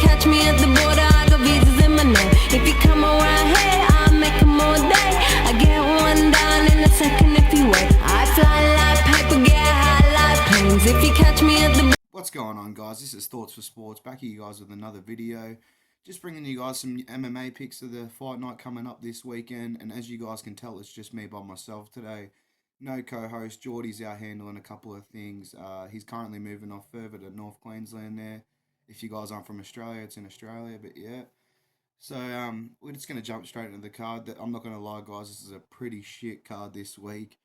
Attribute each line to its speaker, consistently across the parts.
Speaker 1: catch me at the border, I got visas in my name. If you come around here, I'll make them all day. I get one down in a second if you wait. I fly like paper, get high like planes. If you catch me at the...
Speaker 2: What's going on, guys? This is Thoughts for Sports, back here you guys with another video. Just bringing you guys some MMA picks of the fight night coming up this weekend. And as you guys can tell, it's just me by myself today. No co-host. Geordie's out handling a couple of things. He's currently moving off further to North Queensland there. If you guys aren't from Australia, it's in Australia, but yeah. So we're just going to jump straight into the card. I'm not going to lie, guys, this is a pretty shit card this week.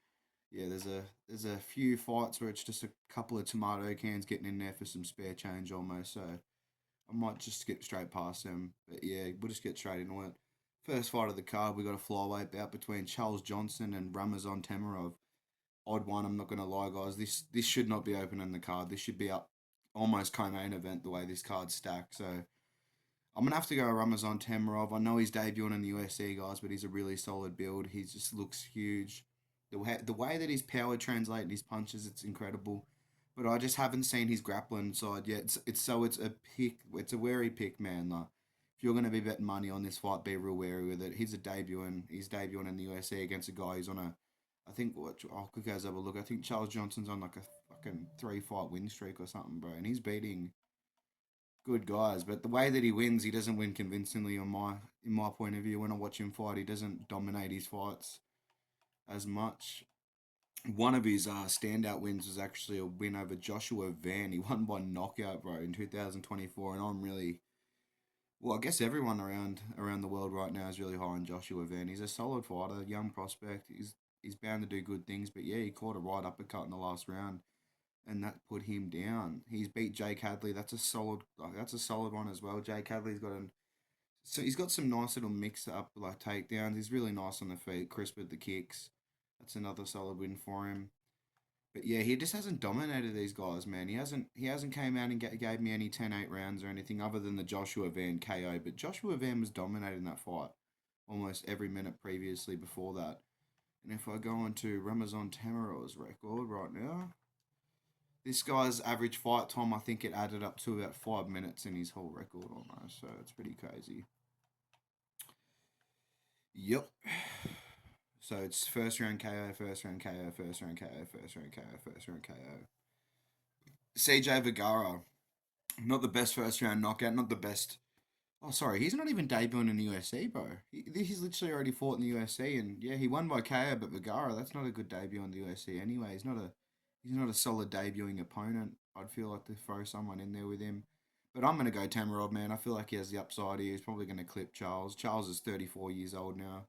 Speaker 2: Yeah, there's a few fights where it's just a couple of tomato cans getting in there for some spare change almost. So I might just skip straight past them. But yeah, we'll just get straight into it. First fight of the card, we got a flyweight bout between Jhonson and Ramos Temirov. Odd one, I'm not going to lie, guys. This should not be opening the card. This should be up almost co-main event the way this card's stacked. So I'm going to have to go Ramos Temirov. I know he's debuting in the UFC, guys, but he's a really solid build. He just looks huge. The way that his power translates in his punches, it's incredible. But I just haven't seen his grappling side yet. It's a pick. It's a wary pick, man. Like, if you're going to be betting money on this fight, be real wary with it. He's debuting in the UFC against a guy who's on a, I think, I'll quick guys have a look. I think Jhonson's on like a fucking 3-fight win streak or something, bro. And he's beating good guys. But the way that he wins, he doesn't win convincingly in my point of view. When I watch him fight, he doesn't dominate his fights as much. One of his standout wins was actually a win over Joshua Van. He won by knockout, bro, in 2024, and I'm really, well, I guess everyone around the world right now is really high on Joshua Van. He's a solid fighter, young prospect. He's bound to do good things, but yeah, he caught a right uppercut in the last round, and that put him down. He's beat Jake Hadley. That's a solid one as well. Jake Hadley's so he's got some nice little mix-up like takedowns. He's really nice on the feet, crisp with the kicks. That's another solid win for him. But yeah, he just hasn't dominated these guys, man. He hasn't came out and gave me any 10-8 rounds or anything other than the Joshua Van KO. But Joshua Van was dominating that fight almost every minute previously before that. And if I go into Ramos Temirov's record right now, this guy's average fight time, I think it added up to about 5 minutes in his whole record almost. So it's pretty crazy. Yep. So it's first round KO, first round KO, first round KO, first round KO, first round KO. CJ Vergara, not the best first round knockout, not the best. Oh, sorry, he's not even debuting in the UFC, bro. He's literally already fought in the UFC, and yeah, he won by KO. But Vergara, that's not a good debut in the UFC anyway. He's not a solid debuting opponent. I'd feel like to throw someone in there with him. But I'm gonna go Temirov, man. I feel like he has the upside here. He's probably gonna clip Charles. Charles is 34 years old now,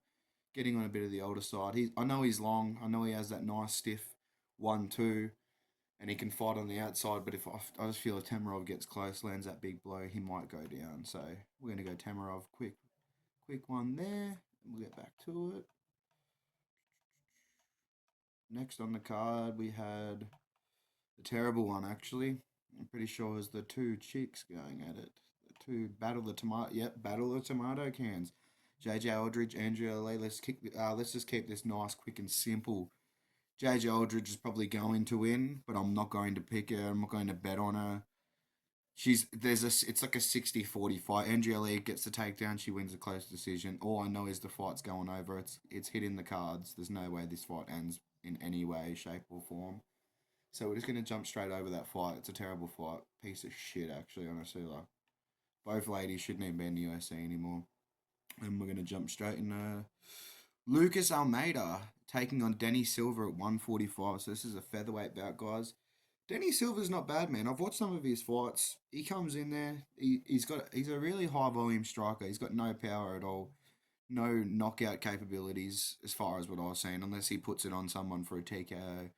Speaker 2: getting on a bit of the older side. I know he's long. I know he has that nice stiff 1-2, and he can fight on the outside. But if I just feel if Temirov gets close, lands that big blow, he might go down. So we're gonna go Temirov. Quick one there. We'll get back to it. Next on the card, we had the terrible one, actually. I'm pretty sure it was the two chicks going at it. The two battle the tomato cans. JJ Aldridge, Andrea Lee. Let's just keep this nice, quick, and simple. JJ Aldridge is probably going to win, but I'm not going to pick her. I'm not going to bet on her. It's like a 60-40 fight. Andrea Lee gets the takedown. She wins a close decision. All I know is the fight's going over. It's hitting the cards. There's no way this fight ends in any way, shape, or form. So we're just going to jump straight over that fight. It's a terrible fight. Piece of shit, actually, honestly. Like, both ladies shouldn't even be in the UFC anymore. And we're going to jump straight in. Lucas Almeida taking on Denny Silva at 145. So this is a featherweight bout, guys. Denny Silva's not bad, man. I've watched some of his fights. He comes in there. He's a really high volume striker. He's got no power at all. No knockout capabilities as far as what I've seen, unless he puts it on someone for a TKO.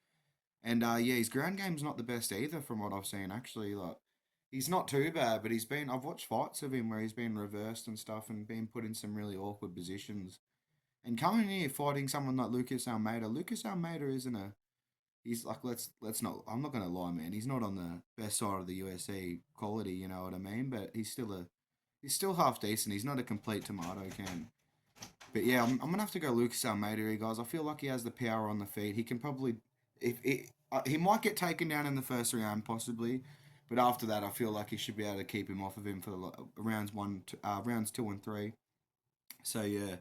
Speaker 2: And yeah, his ground game's not the best either from what I've seen, actually. Like, he's not too bad, but I've watched fights of him where he's been reversed and stuff and been put in some really awkward positions. And coming in here fighting someone like Lucas Almeida isn't he's like, I'm not going to lie, man. He's not on the best side of the UFC quality, you know what I mean? But he's still half decent. He's not a complete tomato can. But yeah, I'm going to have to go Lucas Almeida here, guys. I feel like he has the power on the feet. He can probably, he might get taken down in the first round, possibly. But after that, I feel like he should be able to keep him off of him for the rounds 2 and 3. So yeah,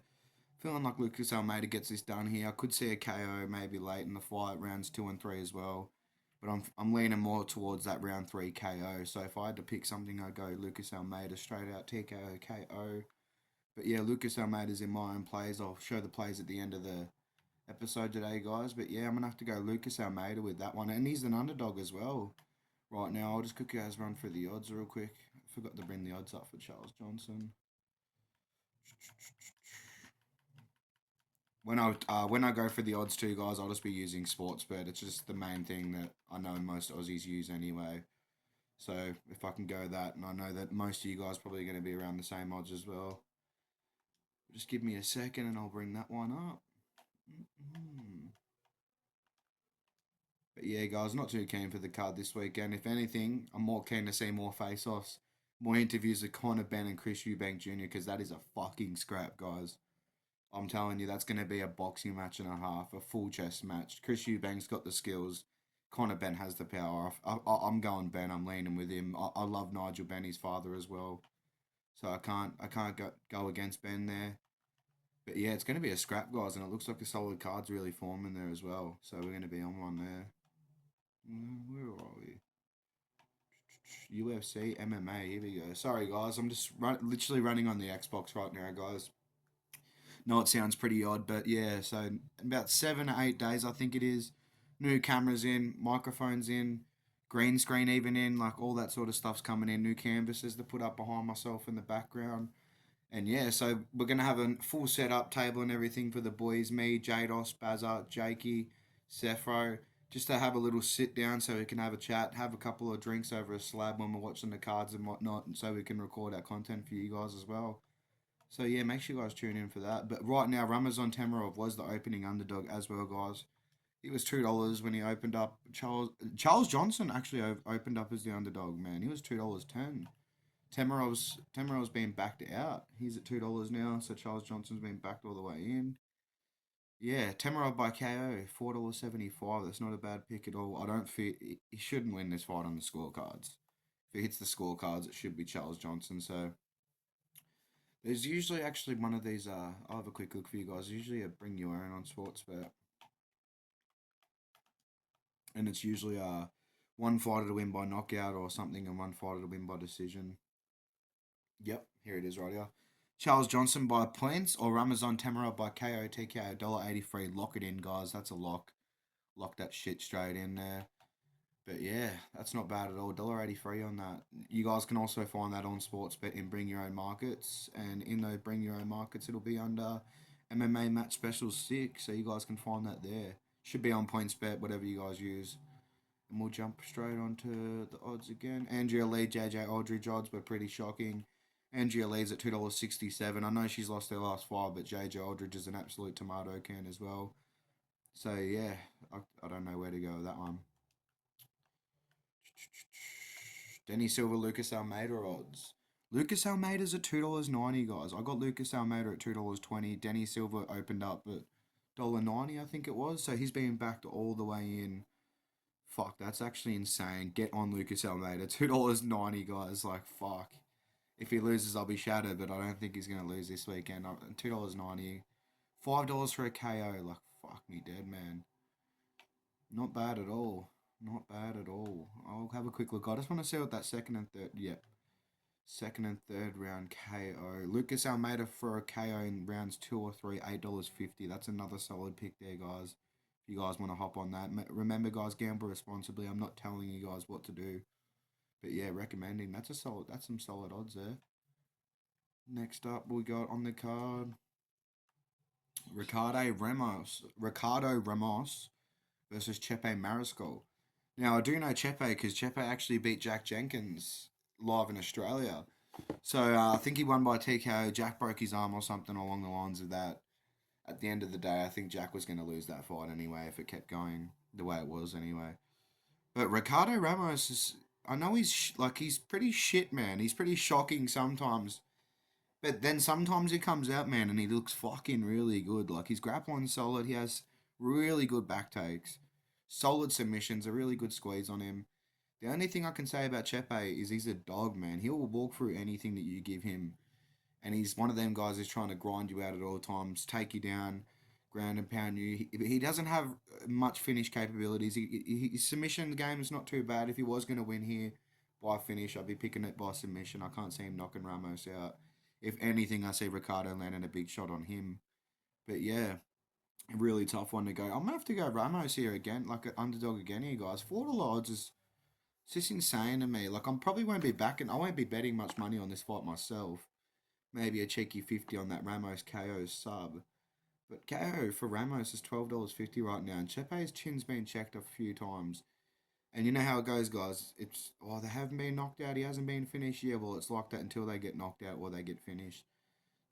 Speaker 2: feeling like Lucas Almeida gets this done here. I could see a KO maybe late in the fight, rounds 2 and 3 as well. But I'm leaning more towards that round 3 KO. So if I had to pick something, I'd go Lucas Almeida straight out TKO KO. But yeah, Lucas Almeida's in my own plays. I'll show the plays at the end of the episode today, guys. But yeah, I'm gonna have to go Lucas Almeida with that one, and he's an underdog as well. Right now, I'll just quickly guys run through the odds real quick. I forgot to bring the odds up for Charles Jhonson. When I go for the odds too, guys, I'll just be using Sportsbet. It's just the main thing that I know most Aussies use anyway. So if I can go that, and I know that most of you guys probably going to be around the same odds as well. Just give me a second, and I'll bring that one up. But yeah, guys, not too keen for the card this weekend. If anything, I'm more keen to see more face-offs, more interviews with Conor Benn and Chris Eubank Jr. because that is a fucking scrap, guys. I'm telling you, that's going to be a boxing match and a half, a full chess match. Chris Eubank's got the skills. Conor Benn has the power. I'm going Benn. I'm leaning with him. I love Nigel Benn, his father as well. So I can't go against Benn there. But yeah, it's going to be a scrap, guys, and it looks like a solid card's really forming there as well. So we're going to be on one there. Where are we? UFC, MMA, here we go. Sorry, guys, I'm just literally running on the Xbox right now, guys. No, it sounds pretty odd, but yeah, so about 7 or 8 days, I think it is. New cameras in, microphones in, green screen even in, like all that sort of stuff's coming in. New canvases to put up behind myself in the background. And yeah, so we're going to have a full setup table and everything for the boys. Me, Jados, Bazza, Jakey, Sefro. Just to have a little sit down so we can have a chat, have a couple of drinks over a slab when we're watching the cards and whatnot, and so we can record our content for you guys as well. So yeah, make sure you guys tune in for that. But right now, Ramazan Temirov was the opening underdog as well, guys. He was $2 when he opened up. Charles Jhonson actually opened up as the underdog. Man, he was $2.10. Temirov's been backed out. He's at $2 now. So Charles Johnson's been backed all the way in. Yeah, Temirov by KO, $4.75. That's not a bad pick at all. I don't feel he shouldn't win this fight on the scorecards. If he hits the scorecards, it should be Charles Jhonson. So there's usually actually one of these. I'll have a quick look for you guys. Usually a bring your own on Sportsbet, and it's usually one fighter to win by knockout or something, and one fighter to win by decision. Yep, here it is right here. Charles Jhonson by points or Ramazan Temirov by KO TKO $1.83. Lock it in, guys. That's a lock. Lock that shit straight in there. But yeah, that's not bad at all. $1.83 on that. You guys can also find that on Sportsbet in Bring Your Own Markets. And in those Bring Your Own Markets, it'll be under MMA Match Specials 6. So you guys can find that there. Should be on PointsBet, whatever you guys use. And we'll jump straight onto the odds again. Andrea Lee, JJ Aldridge odds were pretty shocking. Andrea Lee's at $2.67. I know she's lost her last fight, but JJ Aldridge is an absolute tomato can as well. So yeah, I don't know where to go with that one. Denny Silva, Lucas Almeida odds. Lucas Almeida's at $2.90, guys. I got Lucas Almeida at $2.20. Denny Silva opened up at $1.90, I think it was. So he's being backed all the way in. Fuck, that's actually insane. Get on Lucas Almeida. $2.90, guys. Like, fuck. If he loses, I'll be shattered, but I don't think he's going to lose this weekend. $2.90. $5 for a KO. Like, fuck me dead, man. Not bad at all. Not bad at all. I'll have a quick look. I just want to see what that second and third... Yep. Second and third round KO. Lucas Almeida for a KO in rounds 2 or 3, $8.50. That's another solid pick there, guys. If you guys want to hop on that. Remember, guys, gamble responsibly. I'm not telling you guys what to do. But yeah, recommending. That's some solid odds there. Next up, we got on the card Ricardo Ramos versus Chepe Mariscal. Now, I do know Chepe because Chepe actually beat Jack Jenkins live in Australia. So I think he won by TKO. Jack broke his arm or something along the lines of that. At the end of the day, I think Jack was going to lose that fight anyway if it kept going the way it was anyway. But Ricardo Ramos is... I know he's pretty shit, man. He's pretty shocking sometimes. But then sometimes he comes out, man, and he looks fucking really good. Like, his grappling's solid. He has really good back takes. Solid submissions. A really good squeeze on him. The only thing I can say about Chepe is he's a dog, man. He will walk through anything that you give him. And he's one of them guys who's trying to grind you out at all times, take you down, ground and pound you. He doesn't have much finish capabilities. His submission game is not too bad. If he was going to win here by finish, I'd be picking it by submission. I can't see him knocking Ramos out. If anything, I see Ricardo landing a big shot on him. But yeah, a really tough one to go. I'm going to have to go Ramos here again, like an underdog again here, guys. $4 odds is it's just insane to me. Like, I probably won't be backing, I won't be betting much money on this fight myself. Maybe a cheeky 50 on that Ramos KO sub. But KO for Ramos is $12.50 right now. And Chepe's chin's been checked a few times. And you know how it goes, guys. It's, oh, they haven't been knocked out. He hasn't been finished. Yeah, well, it's like that until they get knocked out or they get finished.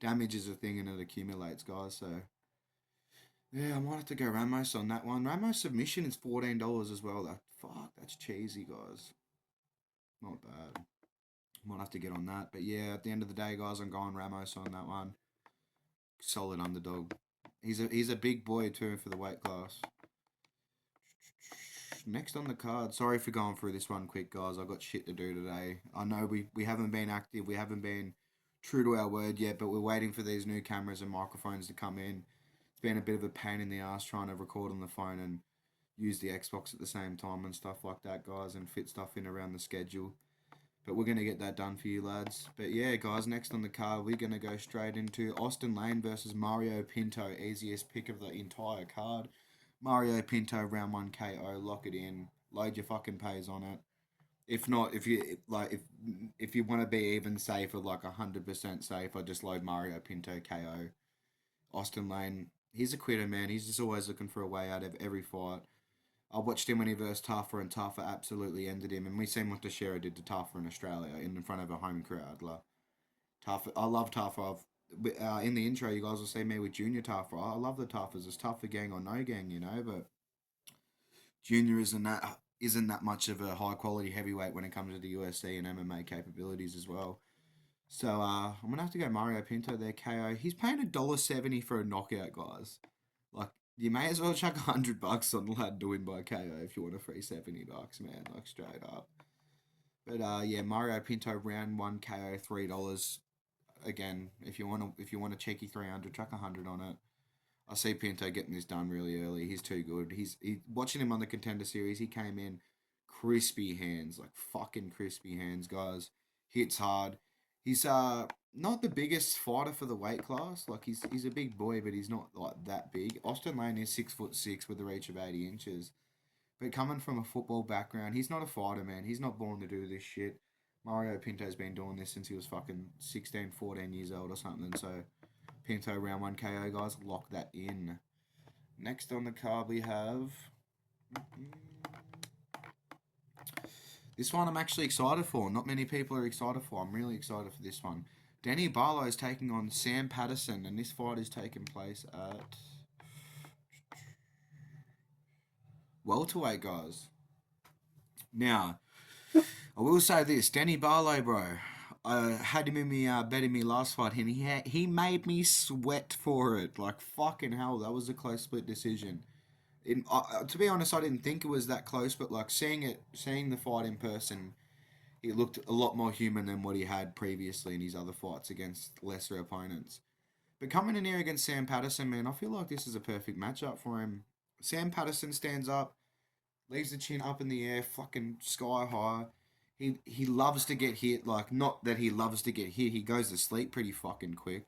Speaker 2: Damage is a thing and it accumulates, guys. So, yeah, I might have to go Ramos on that one. Ramos submission is $14 as well. Fuck, that's cheesy, guys. Not bad. Might have to get on that. But yeah, at the end of the day, guys, I'm going Ramos on that one. Solid underdog. He's a big boy too for the weight class. Next on the card. Sorry for going through this one quick, guys. I got shit to do today. I know we haven't been active. We haven't been true to our word yet, but we're waiting for these new cameras and microphones to come in. It's been a bit of a pain in the ass trying to record on the phone and use the Xbox at the same time and stuff like that, guys, and fit stuff in around the schedule. But we're going to get that done for you, lads. But yeah, guys, next on the card, we're going to go straight into Austin Lane versus Mario Pinto. Easiest pick of the entire card. Mario Pinto, round 1 KO. Lock it in. Load your fucking pays on it. If not, if you want to be even safe or like 100% safe, I just load Mario Pinto KO. Austin Lane, he's a quitter, man. He's just always looking for a way out of every fight. I watched him when he versed Taffa, and Taffa absolutely ended him. And we seen what Teixeira did to Taffa in Australia in front of a home crowd. Like, Taffa, I love Taffa. In the intro, you guys will see me with Junior Taffa. I love the Taffas. It's Taffa gang or no gang, you know. But Junior isn't that much of a high quality heavyweight when it comes to the UFC and MMA capabilities as well. So I'm gonna have to go Mario Pinto there, KO. He's paying $1.70 for a knockout, guys. Like, you may as well chuck $100 on the lad to win by KO if you want a free $70, man. Like, straight up. But yeah, Mario Pinto round 1 KO $3. Again, if you want a cheeky 300, chuck 100 on it. I see Pinto getting this done really early. He's too good. Watching him on the Contender Series. He came in crispy hands, like fucking crispy hands, guys. Hits hard. He's not the biggest fighter for the weight class. Like, he's a big boy, but he's not like that big. Austin Lane is 6'6" with a reach of 80 inches. But coming from a football background, he's not a fighter, man. He's not born to do this shit. Mario Pinto's been doing this since he was fucking 16, 14 years old or something. So, Pinto round 1 KO, guys. Lock that in. Next on the card, we have... This one I'm actually excited for. Not many people are excited for. I'm really excited for this one. Danny Barlow is taking on Sam Patterson, and this fight is taking place at welterweight, guys. Now, I will say this. Danny Barlow, bro. I had him in me betting me last fight, and he made me sweat for it. Like, fucking hell, that was a close split decision. To be honest, I didn't think it was that close, but like seeing the fight in person, it looked a lot more human than what he had previously in his other fights against lesser opponents. But coming in here against Sam Patterson, man, I feel like this is a perfect matchup for him. Sam Patterson stands up, leaves the chin up in the air, fucking sky high. He loves to get hit. Like, not that he loves to get hit. He goes to sleep pretty fucking quick.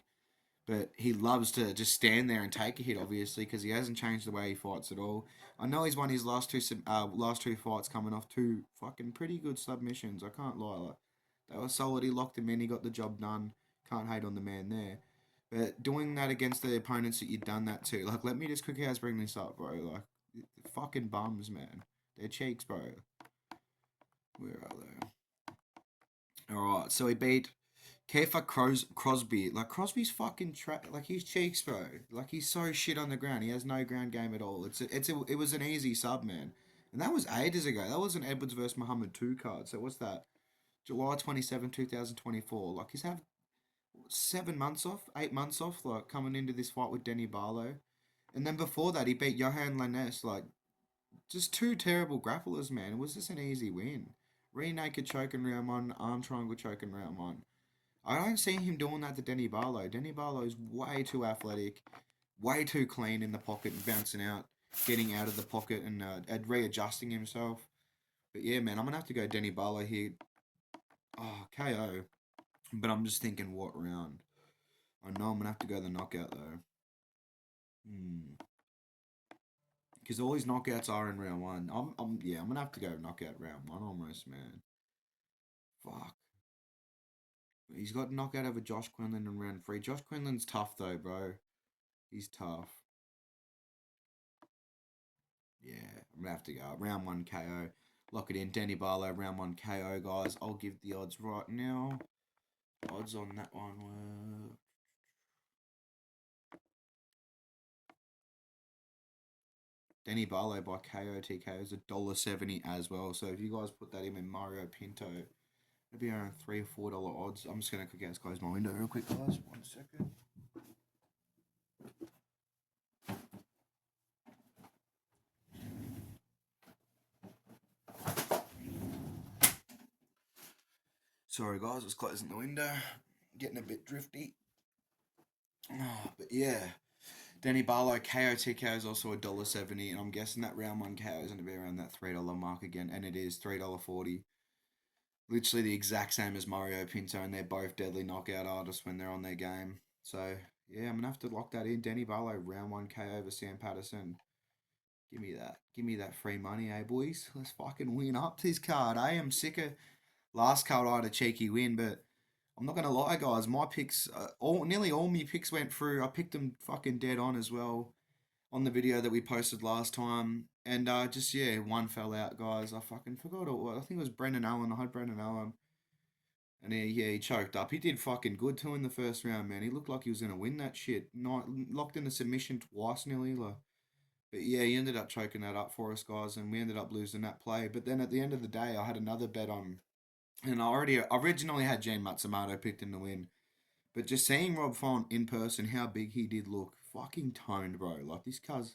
Speaker 2: But he loves to just stand there and take a hit, obviously, because he hasn't changed the way he fights at all. I know he's won his last two fights coming off 2 fucking pretty good submissions. I can't lie. Like, they were solid. He locked him in. He got the job done. Can't hate on the man there. But doing that against the opponents that you've done that to, like, let me just quickly bring this up, bro. Like, fucking bums, man. Their cheeks, bro. Where are they? Alright, so he beat Kape Crosby. Like, Crosby's fucking like, his cheeks, bro. Like, he's so shit on the ground. He has no ground game at all. It was an easy sub, man. And that was ages ago. That was an Edwards versus Muhammad 2 card. So what's that? July 27, 2024. Like, he's had 7 months off, 8 months off, like, coming into this fight with Danny Barlow. And then before that, he beat Johan Lanes. Like, just 2 terrible grapplers, man. It was just an easy win. Rear naked choke in round 1, arm triangle choke in round 1. I don't see him doing that to Denny Barlow. Denny Barlow is way too athletic, way too clean in the pocket and bouncing out, getting out of the pocket and readjusting himself. But yeah, man, I'm going to have to go Denny Barlow here. Oh, KO. But I'm just thinking what round. I know I'm going to have to go the knockout though. Because all his knockouts are in round 1. I'm going to have to go knockout round 1 almost, man. Fuck. He's got knockout over Josh Quinlan in round 3. Josh Quinlan's tough though, bro. He's tough. Yeah, I'm gonna have to go. Round 1 KO. Lock it in. Denny Barlow, round 1 KO, guys. I'll give the odds right now. Odds on that one were... Denny Barlow by KO TKO is $1.70 as well. So if you guys put that in with Mario Pinto, it'd be around $3 or $4 odds. I'm just gonna quickly close my window real quick, guys. 1 second. Sorry, guys, I was closing the window. Getting a bit drifty. Oh, but yeah. Denny Barlow, KO TKO is also $1.70, and I'm guessing that round 1 KO is going to be around that $3 mark again, and it is $3.40. Literally the exact same as Mario Pinto, and they're both deadly knockout artists when they're on their game. So, yeah, I'm going to have to lock that in. Denny Barlow, round 1 KO over Sam Patterson. Give me that. Give me that free money, eh, boys? Let's fucking win up this card, eh? I'm sick of... Last card I had a cheeky win, but I'm not gonna lie, guys. My picks, nearly all my picks went through. I picked them fucking dead on as well on the video that we posted last time, and just yeah, one fell out, guys. I fucking forgot it. I think it was Brendan Allen. I had Brendan Allen, and he choked up. He did fucking good too in the first round, man. He looked like he was gonna win that shit. Not locked in the submission twice nearly, like. But yeah, he ended up choking that up for us, guys, and we ended up losing that play. But then at the end of the day, I had another bet on. And I originally had Gene Matsumoto picked him to win. But just seeing Rob Font in person, how big he did look, fucking toned, bro. Like, this cuz,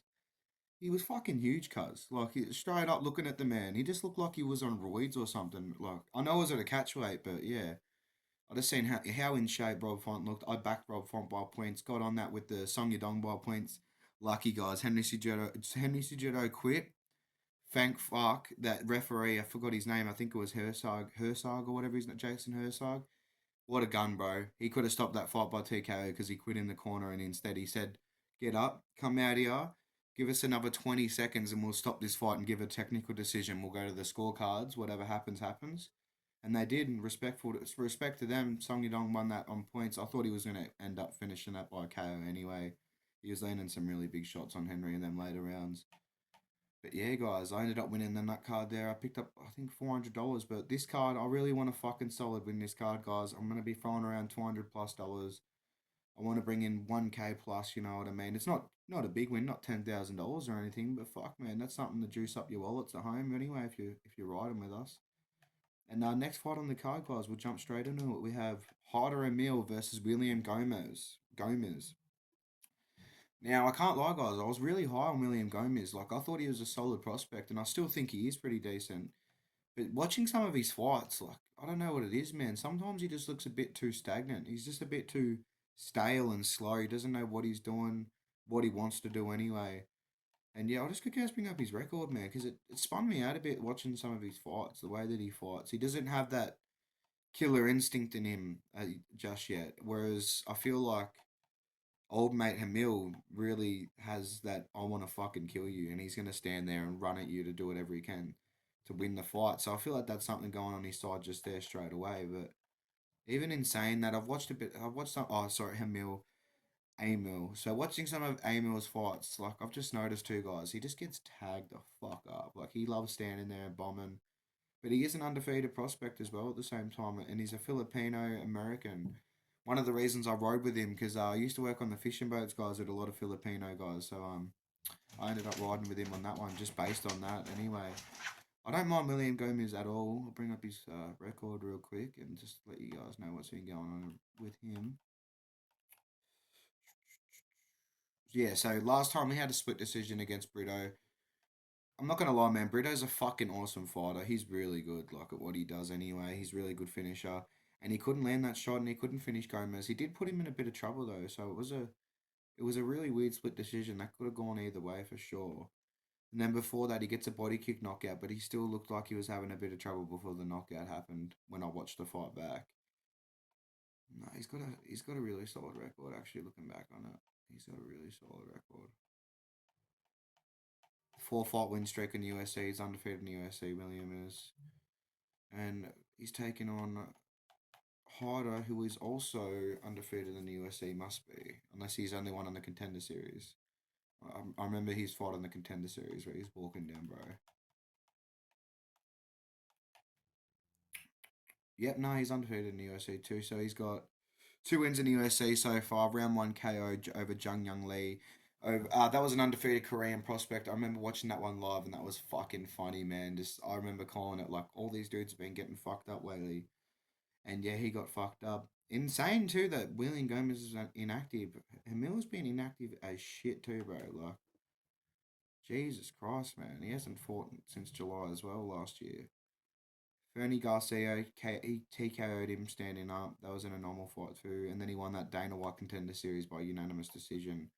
Speaker 2: he was fucking huge, cuz. Like, straight up looking at the man, he just looked like he was on roids or something. Like, I know it was at a catch weight, but yeah. I just seen how in shape Rob Font looked. I backed Rob Font by points, got on that with the Song Yadong by points. Lucky, guys. Henry Sujeto quit. Thank fuck that referee, I forgot his name, I think it was Herzog or whatever his name, Jason Herzog. What a gun, bro. He could have stopped that fight by TKO because he quit in the corner and instead he said, get up, come out here, give us another 20 seconds and we'll stop this fight and give a technical decision. We'll go to the scorecards, whatever happens, happens. And they did, and respect to them, Song Yadong won that on points. I thought he was going to end up finishing that by KO anyway. He was landing some really big shots on Henry in them later rounds. But yeah, guys, I ended up winning the nut card there. I picked up, I think, $400. But this card, I really want to fucking solid win this card, guys. I'm going to be throwing around $200 plus. I want to bring in 1K plus, you know what I mean? It's not a big win, not $10,000 or anything, but fuck, man, that's something to juice up your wallets at home anyway if you're riding with us. And next fight on the card, guys, we'll jump straight into it. We have Hyder Amil versus William Gomis. Now, I can't lie, guys. I was really high on William Gomis. Like, I thought he was a solid prospect, and I still think he is pretty decent. But watching some of his fights, like, I don't know what it is, man. Sometimes he just looks a bit too stagnant. He's just a bit too stale and slow. He doesn't know what he's doing, what he wants to do anyway. And yeah, I'll just quickly bring up his record, man, because it spun me out a bit watching some of his fights, the way that he fights. He doesn't have that killer instinct in him just yet. Whereas I feel like old mate Hamil really has that I want to fucking kill you, and he's gonna stand there and run at you to do whatever he can to win the fight. So I feel like that's something going on his side just there straight away. But even in saying that, I've watched a bit. I've watched some. Oh, sorry, Amil. So watching some of Amil's fights, like I've just noticed two guys. He just gets tagged the fuck up. Like he loves standing there and bombing. But he is an undefeated prospect as well at the same time, and he's a Filipino American. One of the reasons I rode with him because I used to work on the fishing boats, guys, with a lot of Filipino guys. So I ended up riding with him on that one just based on that. Anyway, I don't mind William Gomez at all. I'll bring up his record real quick and just let you guys know what's been going on with him. Yeah, so last time we had a split decision against Brito. I'm not gonna lie, man. Brito's a fucking awesome fighter. He's really good, like at what he does anyway. He's really good finisher, and he couldn't land that shot, and he couldn't finish Gomez. He did put him in a bit of trouble though, so it was a really weird split decision that could have gone either way for sure. And then before that, he gets a body kick knockout, but he still looked like he was having a bit of trouble before the knockout happened. When I watched the fight back, no, he's got a really solid record. Actually, looking back on it, he's got a really solid record. 4 fight win streak in the UFC. He's undefeated in the UFC. William is, and he's taken on Hyder, who is also undefeated in the UFC. Must be, unless he's only one on the contender series. I remember his fight on the contender series where he's walking down, bro. Yep, no, he's undefeated in the UFC too. So he's got 2 wins in the UFC so far. Round one KO over Jung Young Lee. Over, that was an undefeated Korean prospect. I remember watching that one live, and that was fucking funny, man. Just I remember calling it like all these dudes have been getting fucked up lately, and yeah, he got fucked up. Insane too that William Gomis is inactive. Amil's been inactive as shit too, bro. Like Jesus Christ, man, he hasn't fought since July as well last year. Fernie Garcia he TKO'd him standing up. That was in a normal fight too, and then he won that Dana White Contender Series by unanimous decision.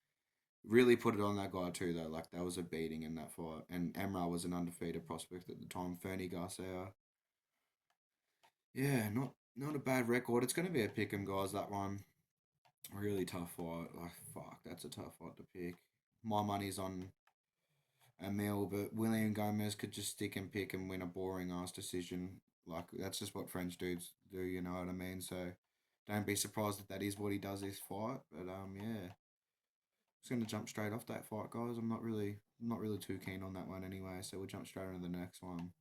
Speaker 2: Really put it on that guy too, though. Like that was a beating in that fight, and Emra was an undefeated prospect at the time. Fernie Garcia, yeah, not a bad record. It's gonna be a pick 'em, guys. That one, really tough fight. Like fuck, that's a tough fight to pick. My money's on Amil, but William Gomez could just stick and pick and win a boring ass decision. Like that's just what French dudes do, you know what I mean? So don't be surprised if that is what he does this fight. But yeah, just gonna jump straight off that fight, guys. I'm not really too keen on that one anyway. So we'll jump straight into the next one,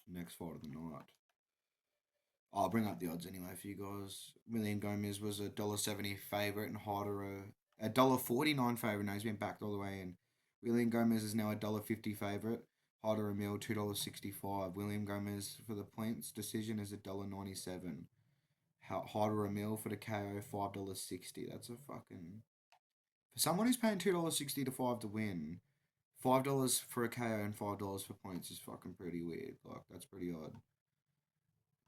Speaker 2: next fight of the night. I'll bring up the odds anyway for you guys. William Gomez was $1.70 favorite and Hyder $1.49 favorite. No, he's been backed all the way in. William Gomez is now $1.50 favorite. Hyder Amil $2.65. William Gomez for the points decision is $1.97. Hyder Amil for the KO $5.60. That's a fucking for someone who's paying $2.60 to five to win. $5 for a KO and $5 for points is fucking pretty weird. Like that's pretty odd.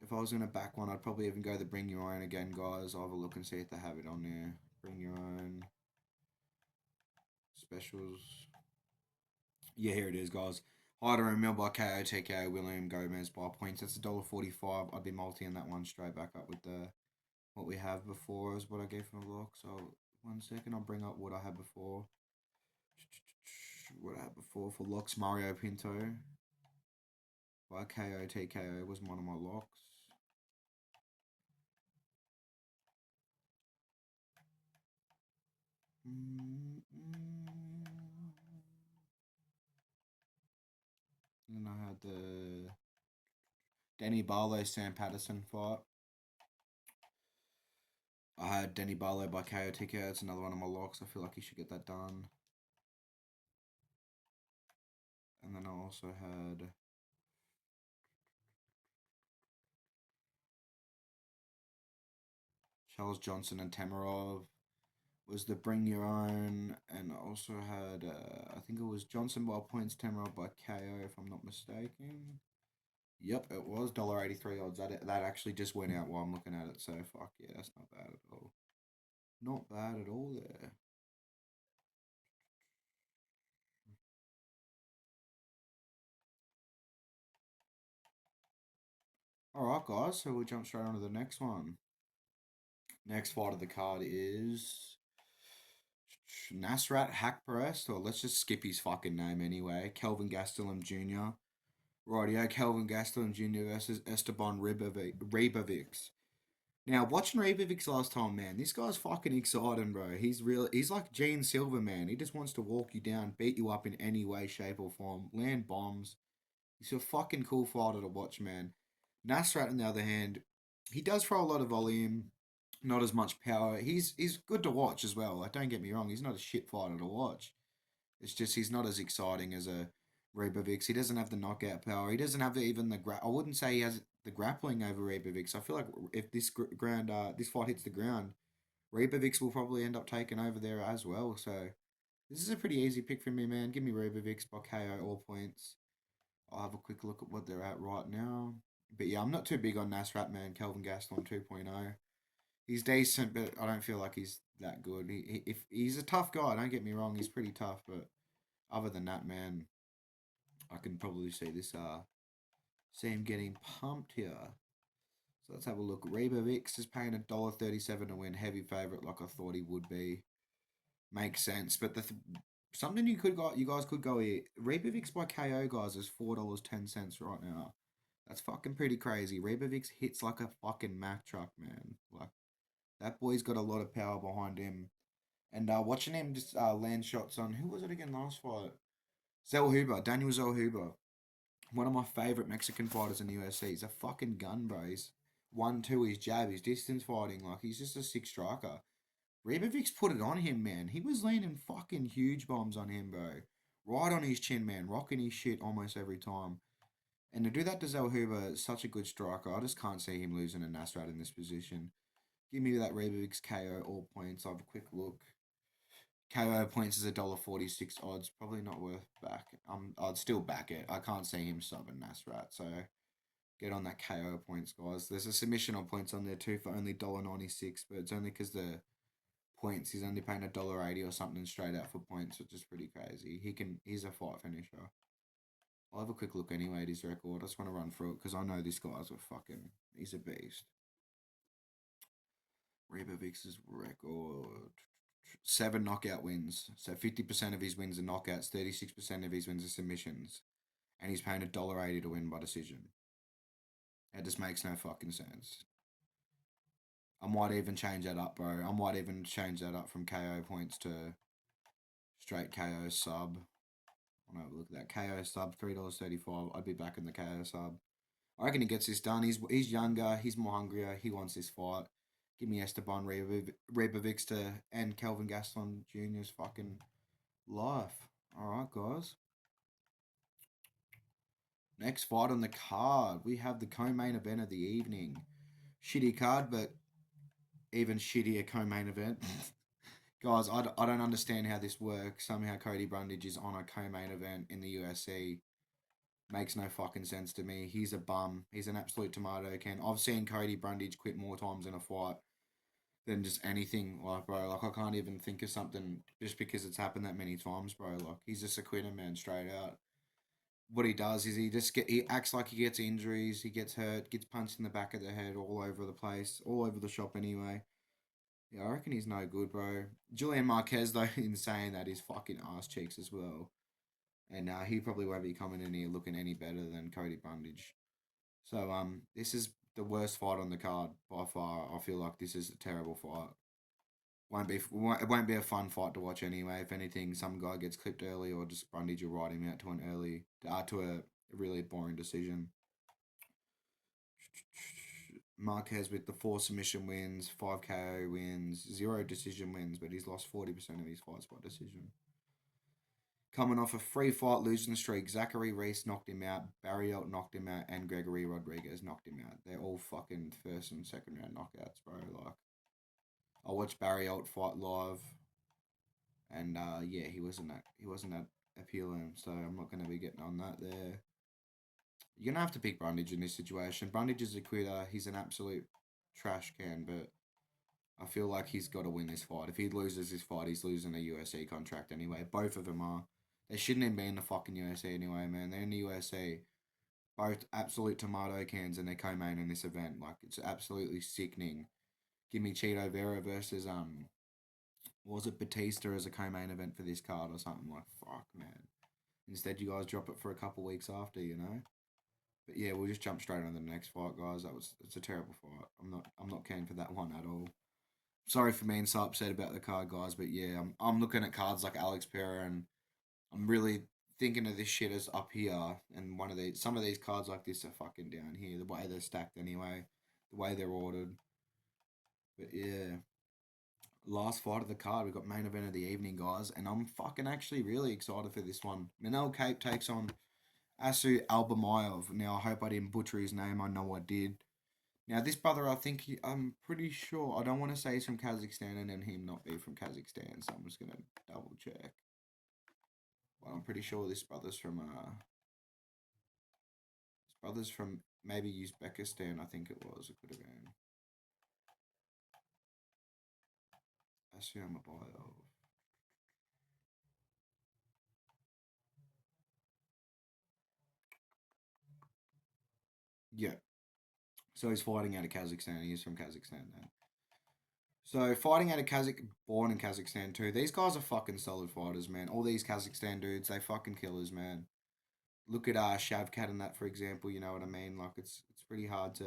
Speaker 2: If I was gonna back one, I'd probably even go the Bring Your Own again, guys. I'll have a look and see if they have it on there. Bring Your Own specials. Yeah, here it is, guys. Hyder and Mill by KO, TKO, William Gomez by points. That's $1.45. I'd be multi in that one straight back up with the what we have before is what I gave from the block. So 1 second, I'll bring up what I had before. What I had before for locks, Mario Pinto by KO, TKO was one of my locks. And I had the Danny Barlow, Sam Patterson fight. I had Danny Barlow by KO TKO. It's another one of my locks. I feel like he should get that done. And then I also had Charles Jhonson and Temirov was the Bring Your Own, and I also had I think it was Jhonson by points, Temirov by KO, if I'm not mistaken. Yep, it was $1.83 odds. That actually just went out while I'm looking at it. So fuck yeah, that's not bad at all. Not bad at all there. All right, guys. So we'll jump straight on to the next one. Next fight of the card is Nasrat Haqparast, or let's just skip his fucking name anyway. Kelvin Gastelum Jr. Rightio, Kelvin Gastelum Jr. versus Esteban Ribovics. Now, watching Ribovics last time, man, this guy's fucking exciting, bro. He's like Gene Silva, man. He just wants to walk you down, beat you up in any way, shape, or form, land bombs. He's a fucking cool fighter to watch, man. Nasrat, on the other hand, he does throw a lot of volume, not as much power. He's good to watch as well. Like, don't get me wrong, he's not a shit fighter to watch. It's just he's not as exciting as a Ribovics. He doesn't have the knockout power. He doesn't have even the I wouldn't say he has the grappling over Ribovics. I feel like if this fight hits the ground, Ribovics will probably end up taking over there as well. So This is a pretty easy pick for me, man. Give me Ribovics by KO all points. I'll have a quick look at what they're at right now. But yeah, I'm not too big on Nasrat, man. Kelvin Gaston 2.0. He's decent, but I don't feel like he's that good. If he's a tough guy, don't get me wrong, he's pretty tough. But other than that, man, I can probably see him getting pumped here. So let's have a look. Ribovics is paying $1.37 to win. Heavy favourite, like I thought he would be. Makes sense, but something you guys could go here. Ribovics by KO, guys, is $4.10 right now. That's fucking pretty crazy. Ribovics hits like a fucking Mack truck, man. Like that boy's got a lot of power behind him. And watching him just land shots on, who was it again last fight? Daniel Zellhuber. One of my favourite Mexican fighters in the UFC. He's a fucking gun, bro. He's 1-2, his jab, his distance fighting. Like, he's just a sick striker. Ribovics put it on him, man. He was landing fucking huge bombs on him, bro. Right on his chin, man. Rocking his shit almost every time. And to do that to Zellhuber, such a good striker. I just can't see him losing to Nasrat in this position. Give me that Ribovics KO all points. I'll have a quick look. KO points is $1.46 odds. Probably not worth back. I'd still back it. I can't see him subbing Nasrat, so get on that KO points, guys. There's a submission on points on there too for only $1.96, but it's only because the points he's only paying $1.80 or something straight out for points, which is pretty crazy. He's a fight finisher. I'll have a quick look anyway at his record. I just want to run through it because I know this guy's he's a beast. Ribovics' record. 7 knockout wins. So 50% of his wins are knockouts, 36% of his wins are submissions. And he's paying $1.80 to win by decision. That just makes no fucking sense. I might even change that up, bro. I might even change that up from KO points to straight KO sub. I'll have a look at that. KO sub, $3.35. I'd be back in the KO sub. I reckon he gets this done. He's younger. He's more hungrier. He wants this fight. Give me Esteban Ribovics to end Kelvin Gaston Jr.'s fucking life. Alright, guys. Next fight on the card. We have the co-main event of the evening. Shitty card, but even shittier co-main event. Guys, I don't understand how this works. Somehow Cody Brundage is on a co-main event in the UFC. Makes no fucking sense to me. He's a bum. He's an absolute tomato can. I've seen Cody Brundage quit more times in a fight than just anything, like, bro. Like, I can't even think of something just because it's happened that many times, bro. Like, he's just a quitter, man, straight out. What he does is he acts like he gets injuries, he gets hurt, gets punched in the back of the head all over the place, all over the shop anyway. Yeah, I reckon he's no good, bro. Julian Marquez, though, in saying that, is fucking ass cheeks as well. And he probably won't be coming in here looking any better than Cody Brundage. So, this is the worst fight on the card by far. I feel like this is a terrible fight. It won't be a fun fight to watch anyway. If anything, some guy gets clipped early, or just Brundage will ride him out to a really boring decision. Marquez with the 4 submission wins, 5 KO wins, 0 decision wins, but he's lost 40% of his fights by decision. Coming off a 3-fight losing streak, Zachary Reese knocked him out, Barriot knocked him out, and Gregory Rodriguez knocked him out. They're all fucking first and second round knockouts, bro. Like, I watched Barriot fight live, and yeah, he wasn't that appealing. So I'm not gonna be getting on that there. You're gonna have to pick Brundage in this situation. Brundage is a quitter. He's an absolute trash can, but I feel like he's got to win this fight. If he loses this fight, he's losing a UFC contract anyway. Both of them are. They shouldn't even be in the fucking UFC anyway, man. They're in the UFC. Both absolute tomato cans, and they're co-main in this event. Like, it's absolutely sickening. Give me Cheeto Vera versus was it Batista as a co-main event for this card or something? Like, fuck, man. Instead, you guys drop it for a couple weeks after, you know. But yeah, we'll just jump straight on to the next fight, guys. It's a terrible fight. I'm not keen for that one at all. Sorry for being so upset about the card, guys, but yeah, I'm looking at cards like Alex Pereira, and I'm really thinking of this shit as up here, and some of these cards like this are fucking down here, the way they're stacked anyway, the way they're ordered. But yeah, last fight of the card, we got main event of the evening, guys, and I'm fucking actually really excited for this one. Manel Kape takes on Almabayev. Now, I hope I didn't butcher his name. I know I did. Now, this brother, I'm pretty sure, I don't want to say he's from Kazakhstan and then him not be from Kazakhstan, so I'm just going to double check. Well, I'm pretty sure this brother's from maybe Uzbekistan. I think it was. It could have been. Almabayev. Yeah. So he's fighting out of Kazakhstan. He's from Kazakhstan then. So fighting out of born in Kazakhstan too. These guys are fucking solid fighters, man. All these Kazakhstan dudes, they fucking killers, man. Look at Shavkat and that, for example. You know what I mean? Like it's pretty hard to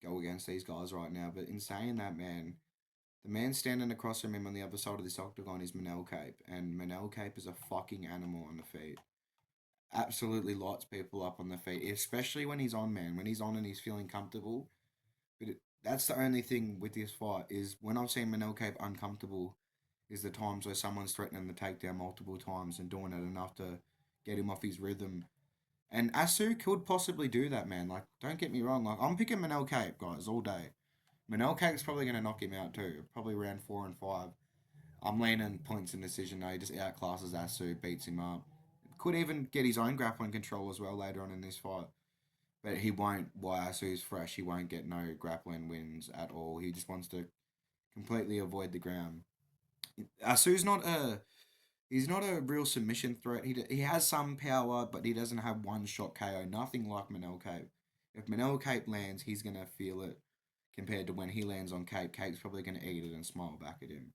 Speaker 2: go against these guys right now. But in saying that, man, the man standing across from him on the other side of this octagon is Manel Kape, and Manel Kape is a fucking animal on the feet. Absolutely lights people up on the feet, especially when he's on, man. When he's on and he's feeling comfortable. But that's the only thing with this fight is when I've seen Manel Kape uncomfortable is the times where someone's threatening the takedown multiple times and doing it enough to get him off his rhythm. And Asu could possibly do that, man. Like, don't get me wrong. Like, I'm picking Manel Kape, guys, all day. Manel Cape's probably going to knock him out too. Probably round 4 and 5. I'm leaning points and decision though. He just outclasses Asu, beats him up. Could even get his own grappling control as well later on in this fight. But he won't, while Asu's fresh, he won't get no grappling wins at all. He just wants to completely avoid the ground. Asu's not a he's not a real submission threat. He has some power, but he doesn't have one shot KO. Nothing like Manel Cape. If Manel Cape lands, he's gonna feel it. Compared to when he lands on Cape, Cape's probably gonna eat it and smile back at him.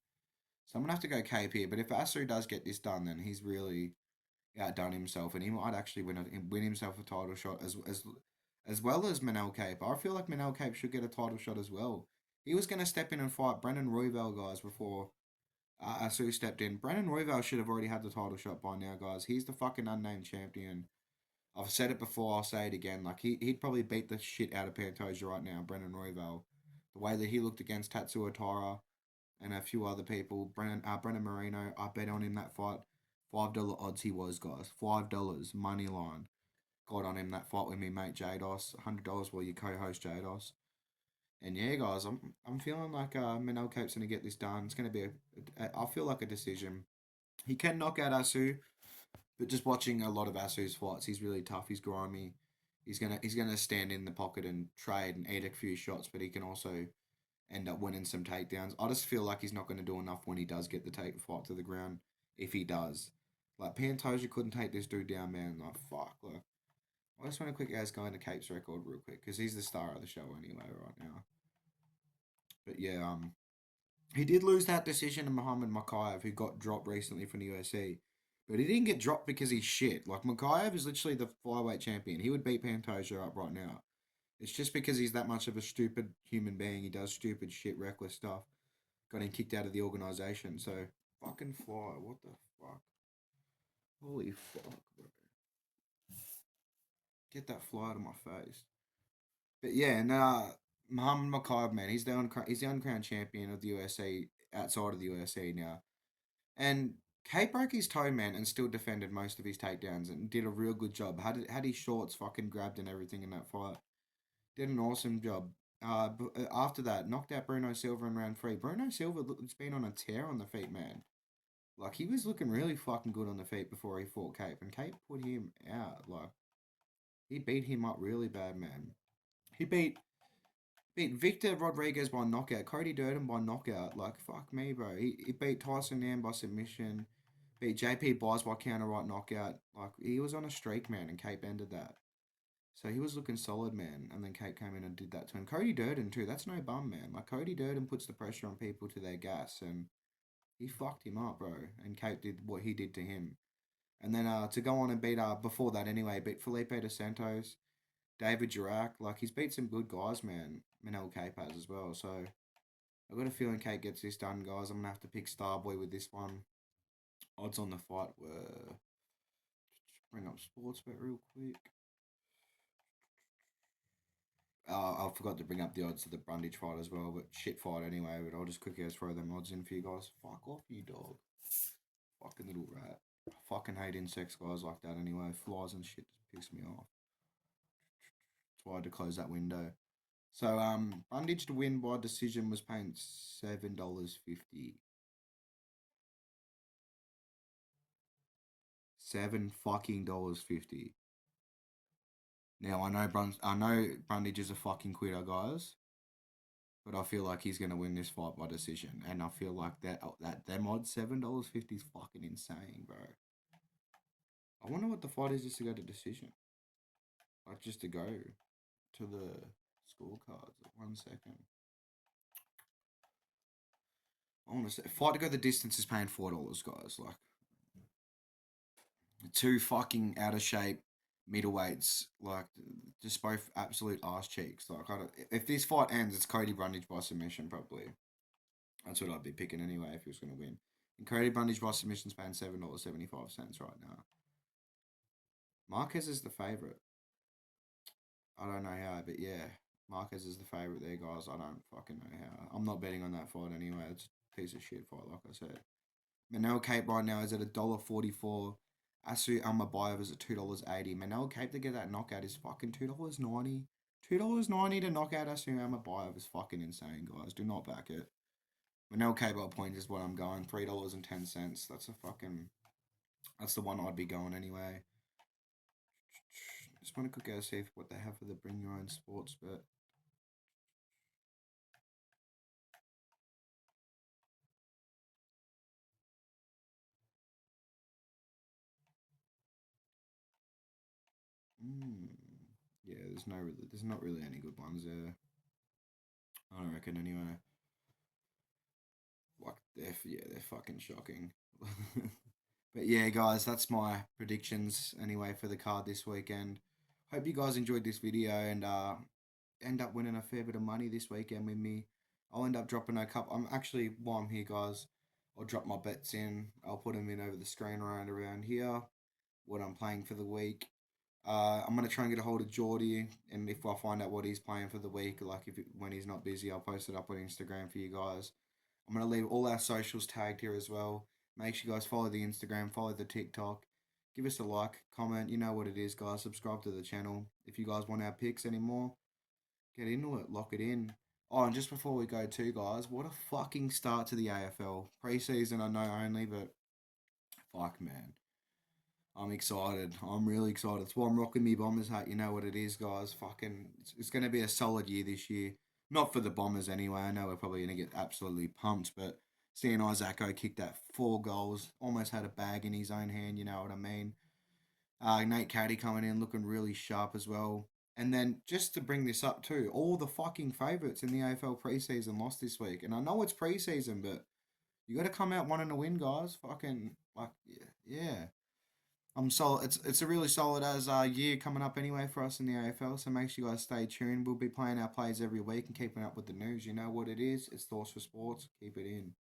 Speaker 2: So I'm gonna have to go Cape here. But if Asu does get this done, then he's really outdone himself, and he might actually win himself a title shot as well as Manel Cape. I feel like Manel Cape should get a title shot as well. He was gonna step in and fight Brendan Royval, guys, before Asu stepped in. Brendan Royval should have already had the title shot by now, guys. He's the fucking unnamed champion. I've said it before, I'll say it again. Like, he'd probably beat the shit out of Pantoja right now, Brendan Royval. The way that he looked against Tatsuo Tara and a few other people. Brendan Moreno, I bet on him that fight. $5 odds he was, guys. $5 money line. Got on him that fight with me, mate Jados. $100 while you co-host Jados. And yeah, guys, I'm feeling like Manel Cape's gonna get this done. It's gonna be I feel like a decision. He can knock out Asu, but just watching a lot of Asu's fights, he's really tough. He's grimy. He's gonna stand in the pocket and trade and eat a few shots, but he can also end up winning some takedowns. I just feel like he's not gonna do enough when he does get the fight to the ground. If he does, like Pantoja couldn't take this dude down, man. Like fuck, like I just want to quick guys go into Cape's record real quick because he's the star of the show anyway right now. But yeah, he did lose that decision to Muhammad Makayev, who got dropped recently from the UFC. But he didn't get dropped because he's shit. Like, Makayev is literally the flyweight champion. He would beat Pantoja up right now. It's just because he's that much of a stupid human being. He does stupid shit, reckless stuff. Got him kicked out of the organization. So, fucking fly. What the fuck? Holy fuck, bro. Get that fly out of my face. But yeah, nah, Muhammad Makayev, man, he's the uncrowned champion of the UFC outside of the UFC now. And Kate broke his toe, man, and still defended most of his takedowns and did a real good job. Had his shorts fucking grabbed and everything in that fight. Did an awesome job. After that, knocked out Bruno Silva in round 3. Bruno Silva has been on a tear on the feet, man. Like, he was looking really fucking good on the feet before he fought Cape, and Cape put him out. Like, he beat him up really bad, man. He beat Victor Rodriguez by knockout, Cody Durden by knockout. Like, fuck me, bro. He beat Tyson Nam by submission, beat JP Buys by counter right knockout. Like, he was on a streak, man, and Cape ended that. So he was looking solid, man. And then Cape came in and did that to him. Cody Durden, too. That's no bum, man. Like, Cody Durden puts the pressure on people to their gas, and he fucked him up, bro. And Cape did what he did to him. And then to go on and beat, before that anyway, beat Felipe dos Santos, David Jurek. Like, he's beat some good guys, man. Manel Cape has as well. So, I've got a feeling Cape gets this done, guys. I'm going to have to pick Starboy with this one. Odds on the fight were... Bring up Sportsbet real quick. I forgot to bring up the odds of the Brundage fight as well, but shit fight anyway. But I'll just quickly throw them odds in for you guys. Fuck off, you dog. Fucking little rat. I fucking hate insects, guys, like that anyway. Flies and shit just piss me off. That's why I had to close that window. So, Brundage to win by decision was paying $7.50. $7 fucking 50. Now I know Brundage is a fucking quitter, guys, but I feel like he's gonna win this fight by decision, and I feel like that them odds $7.50 is fucking insane, bro. I wonder what the fight is just to go to decision, like just to go to the scorecards. 1 second. I want to say fight to go the distance is paying $4, guys. Like two fucking out of shape middleweights, like just both absolute ass cheeks. Like if this fight ends, it's Cody Brundage by submission probably. That's what I'd be picking anyway if he was going to win. And Cody Brundage by submission's paying $7.75 right now. Marquez is the favourite. I don't know how, but yeah, Marquez is the favourite there, guys. I don't fucking know how. I'm not betting on that fight anyway. It's a piece of shit fight, like I said. Manel Kape right now is at $1.44. Asu Almabayev is at $2.80. Manel Kape to get that knockout is fucking $2.90. $2.90 to knock out Asu Almabayev is fucking insane, guys. Do not back it. Manel Kape by point is what I'm going. $3.10. That's the one I'd be going anyway. Just want to quick go see what they have for the bring your own sports bet. Yeah, there's not really any good ones there. I don't reckon anyway. Like they're fucking shocking. But yeah, guys, that's my predictions anyway for the card this weekend. Hope you guys enjoyed this video and end up winning a fair bit of money this weekend with me. I'll end up dropping a couple. I'm actually while I'm here, guys, I'll drop my bets in. I'll put them in over the screen around here. What I'm playing for the week. I'm gonna try and get a hold of Geordie, and if I find out what he's playing for the week, like when he's not busy, I'll post it up on Instagram for you guys. I'm gonna leave all our socials tagged here as well. Make sure you guys follow the Instagram, follow the TikTok, give us a like, comment. You know what it is, guys. Subscribe to the channel. If you guys want our picks anymore, get into it, lock it in. Oh, and just before we go too, guys, what a fucking start to the AFL preseason. I know only, but fuck, man. I'm excited. I'm really excited. That's why I'm rocking me Bombers hat. You know what it is, guys. Fucking, it's going to be a solid year this year. Not for the Bombers anyway. I know we're probably going to get absolutely pumped, but seeing Isaaco kick that 4 goals, almost had a bag in his own hand. You know what I mean? Nate Caddy coming in looking really sharp as well. And then just to bring this up too, all the fucking favourites in the AFL preseason lost this week. And I know it's preseason, but you got to come out wanting to win, guys. Fucking like, yeah. I'm solid. It's a really solid as year coming up anyway for us in the AFL. So make sure you guys stay tuned. We'll be playing our plays every week and keeping up with the news. You know what it is. It's Thoughts for Sports. Keep it in.